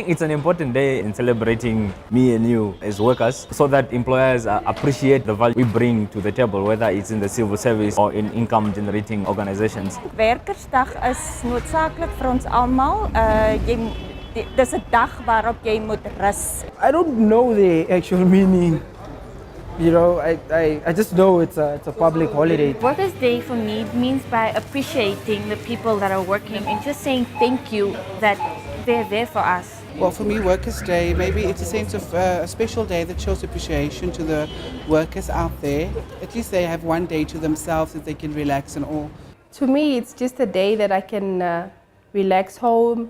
think it's an important day in celebrating me and you as workers so that employers appreciate the value we bring to the table, whether it's in the civil service or in income generating organizations. Werkersdag is noodsaaklik vir ons almal. Dis 'n dag waarop jy moet rus. I don't know the actual meaning. You know, I just know it's a public holiday. Workers' Day for me means by appreciating the people that are working and just saying thank you that they're there for us. Well, for me, Workers' Day, maybe it's a sense of a special day that shows appreciation to the workers out there. At least they have one day to themselves that they can relax and all. To me, it's just a day that I can relax home,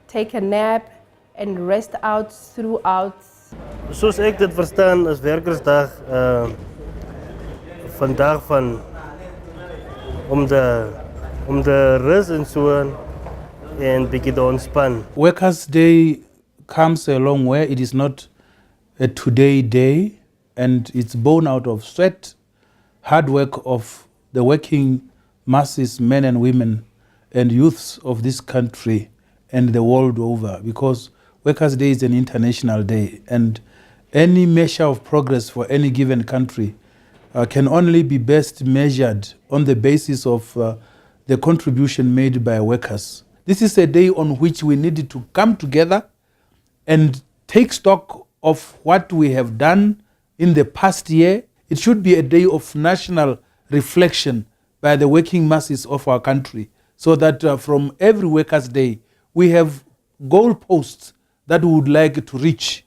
take a nap and rest out throughout. Soos ek dit verstaan is Werkersdag vandag van om de rus en so en bietjie te ontspan. Workers' Day comes along where it is not a today day and it's born out of sweat, hard work of the working masses, men and women and youths of this country and the world over, because Workers' Day is an international day, and any measure of progress for any given country can only be best measured on the basis of the contribution made by workers. This is a day on which we need to come together and take stock of what we have done in the past year. It should be a day of national reflection by the working masses of our country, so that from every Workers' Day we have goalposts that we would like to reach.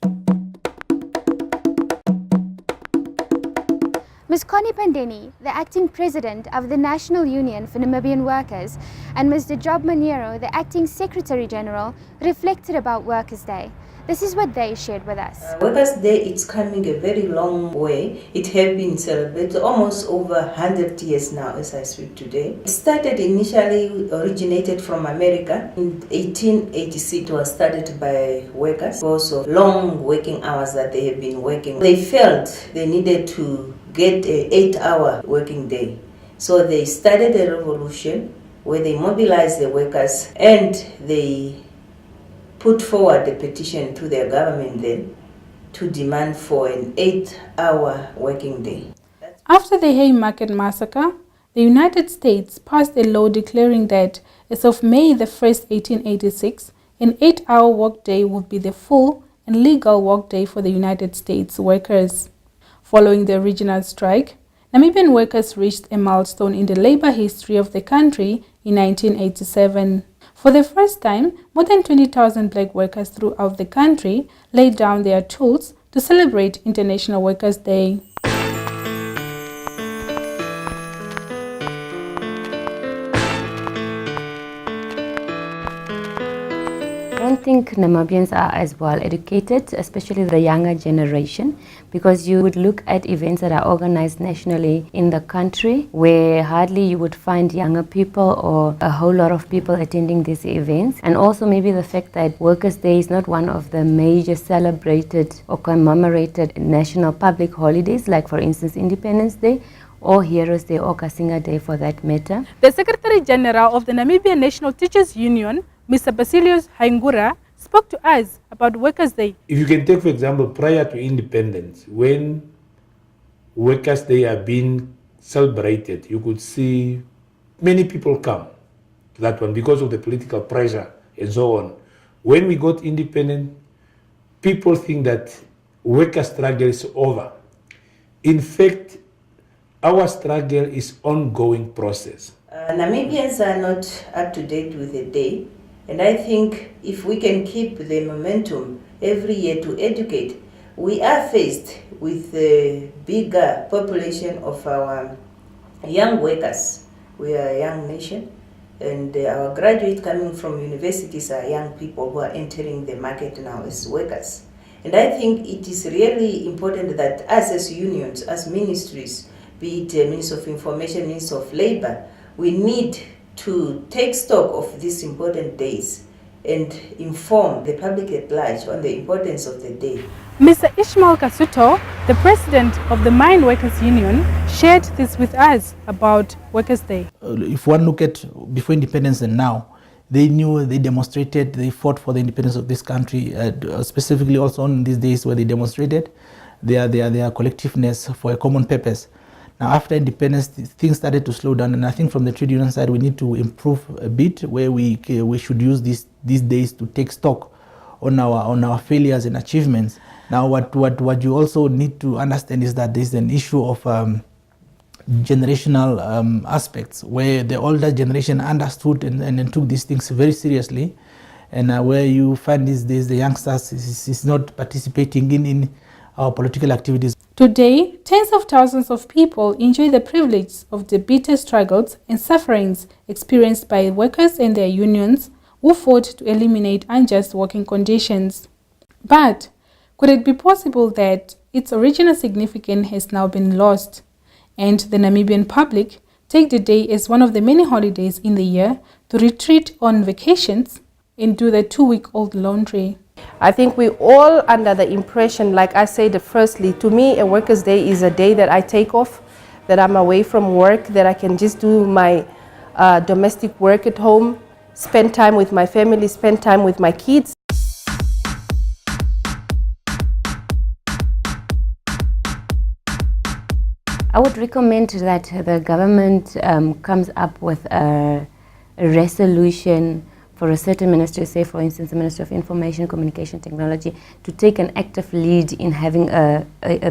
Ms. Connie Pandeni, the acting president of the National Union for Namibian Workers, and Mr. Job Maniero, the acting secretary general, reflected about Workers' Day. This is what they shared with us. Workers' Day, it's coming a very long way. It has been celebrated almost over 100 years now as I speak today. It started initially, originated from America. In 1886, it was started by workers because of long working hours that they have been working. They felt they needed to get an 8-hour working day. So they started a revolution where they mobilized the workers and they put forward a petition to their government then to demand for an 8-hour working day. After the Haymarket massacre, the United States passed a law declaring that as of May the 1st, 1886, an 8-hour workday would be the full and legal workday for the United States workers. Following the original strike, Namibian workers reached a milestone in the labor history of the country in 1987. For the first time, more than 20,000 black workers throughout the country laid down their tools to celebrate International Workers' Day. I don't think Namibians are as well educated, especially the younger generation, because you would look at events that are organized nationally in the country where hardly you would find younger people or a whole lot of people attending these events. And also maybe the fact that Workers' Day is not one of the major celebrated or commemorated national public holidays, like for instance Independence Day or Heroes Day or Kasinga Day for that matter. The Secretary General of the Namibian National Teachers Union, Mr. Basilius Haingura, spoke to us about Workers' Day. If you can take, for example, prior to independence, when Workers' Day are being celebrated, you could see many people come to that one because of the political pressure and so on. When we got independent, people think that worker struggle is over. In fact, our struggle is ongoing process. Namibians are not up to date with the day. And I think if we can keep the momentum every year to educate, we are faced with a bigger population of our young workers. We are a young nation, and our graduates coming from universities are young people who are entering the market now as workers. And I think it is really important that us as unions, as ministries, be it Minister of Information, Minister of Labor, we need to take stock of these important days and inform the public at large on the importance of the day. Mr. Ishmael Kasuto, the president of the Mine Workers Union, shared this with us about Workers' Day. If one look at before independence and now, They knew, they demonstrated, they fought for the independence of this country, specifically also on these days where they demonstrated their collectiveness for a common purpose. Now after independence, things started to slow down, and I think from the trade union side we need to improve a bit, where we should use these days to take stock on our failures and achievements. Now what you also need to understand is that there's an issue of generational aspects, where the older generation understood and took these things very seriously, and where you find these days the youngsters is not participating in our political activities. Today, tens of thousands of people enjoy the privilege of the bitter struggles and sufferings experienced by workers and their unions who fought to eliminate unjust working conditions. But could it be possible that its original significance has now been lost, and the Namibian public take the day as one of the many holidays in the year to retreat on vacations and do the 2-week-old laundry? I think we're all under the impression, like I said, firstly, to me, a Workers' Day is a day that I take off, that I'm away from work, that I can just do my domestic work at home, spend time with my family, spend time with my kids. I would recommend that the government comes up with a resolution for a certain ministry, say for instance the Ministry of Information, Communication Technology, to take an active lead in having a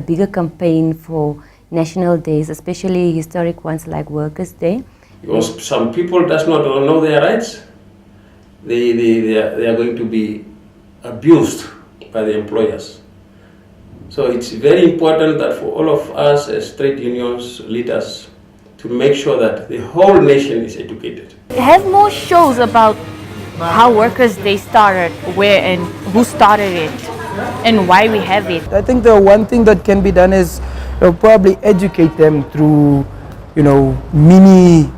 bigger campaign for national days, especially historic ones like Workers' Day. Because some people does not know their rights, they are going to be abused by the employers. So it's very important that for all of us as trade unions leaders to make sure that the whole nation is educated. Have more shows about how Workers' Day started, where and who started it, and why we have it. I think the one thing that can be done is probably educate them through, mini,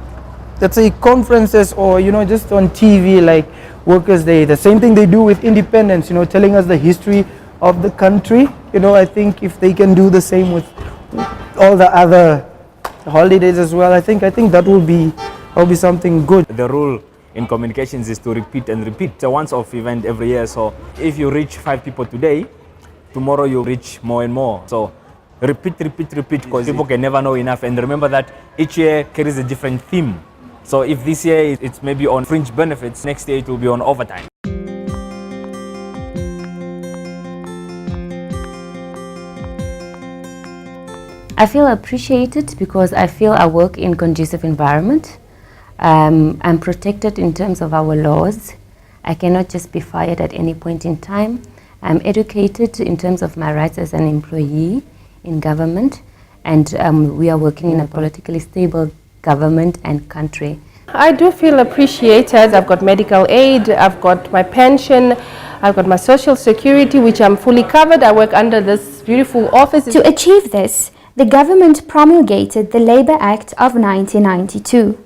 let's say, conferences, or just on TV like Workers' Day. The same thing they do with independence, telling us the history of the country. I think if they can do the same with all the other holidays as well, I think that will be something good. The rule in communications is to repeat and repeat. It's a once-off event every year, so if you reach 5 people today, tomorrow you reach more and more. So repeat, because people can never know enough. And remember that each year carries a different theme. So if this year it's maybe on fringe benefits, next year it will be on overtime. I feel appreciated because I feel I work in a conducive environment. I'm protected in terms of our laws. I cannot just be fired at any point in time. I'm educated in terms of my rights as an employee in government, and we are working in a politically stable government and country. I do feel appreciated. I've got medical aid, I've got my pension, I've got my social security, which I'm fully covered. I work under this beautiful office. To achieve this, the government promulgated the Labour Act of 1992.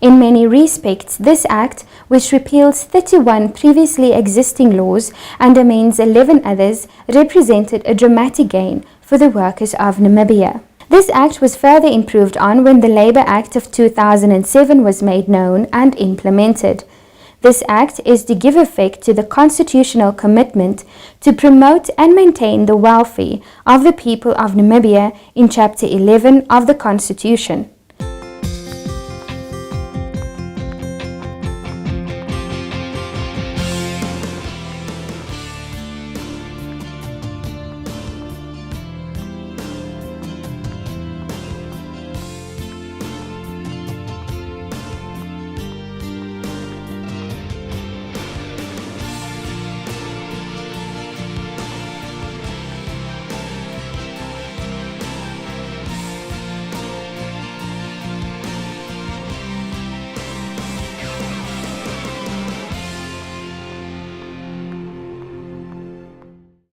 In many respects, this act, which repeals 31 previously existing laws and amends 11 others, represented a dramatic gain for the workers of Namibia. This act was further improved on when the Labour Act of 2007 was made known and implemented. This act is to give effect to the constitutional commitment to promote and maintain the welfare of the people of Namibia in Chapter 11 of the Constitution.